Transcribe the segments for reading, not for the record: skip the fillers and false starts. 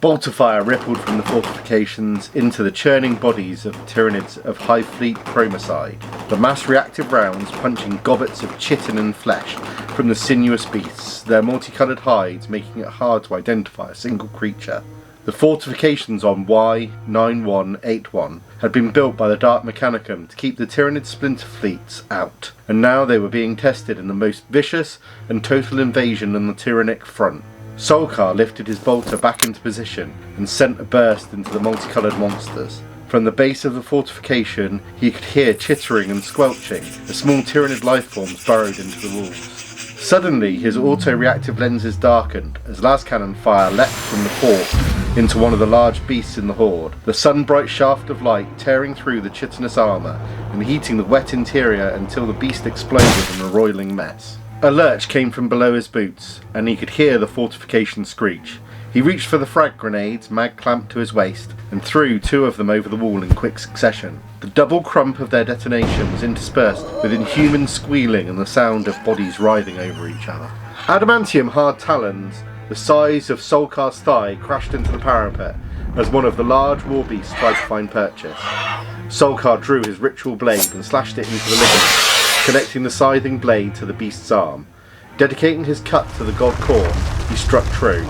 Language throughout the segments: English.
bolt of fire rippled from the fortifications into the churning bodies of the Tyranids of High Fleet Promicide, the mass reactive rounds punching gobbets of chitin and flesh from the sinuous beasts, their multicoloured hides making it hard to identify a single creature. The fortifications on Y9181 had been built by the Dark Mechanicum to keep the Tyranid splinter fleets out, and now they were being tested in the most vicious and total invasion on the Tyrannic front. Solkar lifted his bolter back into position and sent a burst into the multicoloured monsters. From the base of the fortification he could hear chittering and squelching as small Tyranid lifeforms burrowed into the walls. Suddenly his auto-reactive lenses darkened as lascannon fire leapt from the fort into one of the large beasts in the horde, the sun-bright shaft of light tearing through the chitinous armour and heating the wet interior until the beast exploded in a roiling mess. A lurch came from below his boots, and he could hear the fortification screech. He reached for the frag grenades, mag clamped to his waist, and threw 2 of them over the wall in quick succession. The double crump of their detonation was interspersed with inhuman squealing and the sound of bodies writhing over each other. Adamantium hard talons, the size of Solkar's thigh, crashed into the parapet as one of the large war beasts tried to find purchase. Solkar drew his ritual blade and slashed it into the ligament, connecting the scything blade to the beast's arm. Dedicating his cut to the god core, he struck true.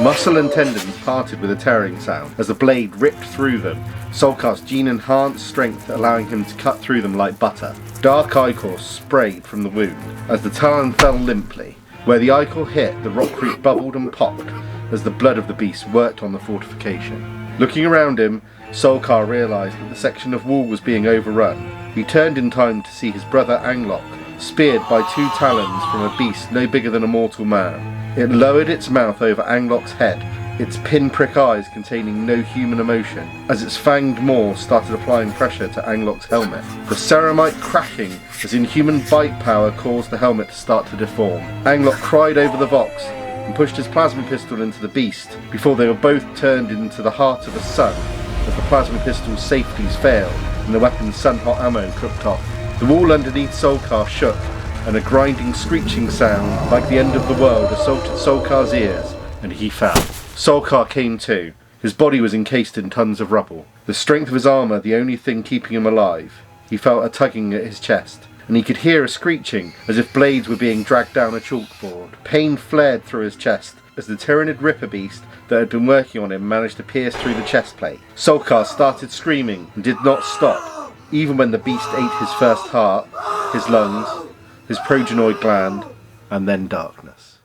Muscle and tendons parted with a tearing sound as the blade ripped through them, Solkar's gene-enhanced strength allowing him to cut through them like butter. Dark ichor sprayed from the wound as the talon fell limply. Where the ichor hit, the rockroot bubbled and popped as the blood of the beast worked on the fortification. Looking around him, Solkar realised that the section of wall was being overrun. He turned in time to see his brother Anglok speared by 2 talons from a beast no bigger than a mortal man. It lowered its mouth over Anglok's head, its pinprick eyes containing no human emotion, as its fanged maw started applying pressure to Anglok's helmet. The ceramite cracking as inhuman bite power caused the helmet to start to deform. Anglok cried over the Vox and pushed his plasma pistol into the beast before they were both turned into the heart of the sun as the plasma pistol's safeties failed and the weapon's sun-hot ammo cooked off. The wall underneath Solkar shook, and a grinding, screeching sound, like the end of the world, assaulted Solkar's ears, and he fell. Solkar came to. His body was encased in tons of rubble. The strength of his armour the only thing keeping him alive. He felt a tugging at his chest, and he could hear a screeching, as if blades were being dragged down a chalkboard. Pain flared through his chest, as the Tyranid Ripper beast that had been working on him managed to pierce through the chest plate. Solkar started screaming, and did not stop, even when the beast ate his first heart, his lungs, his progenoid gland, and then darkness.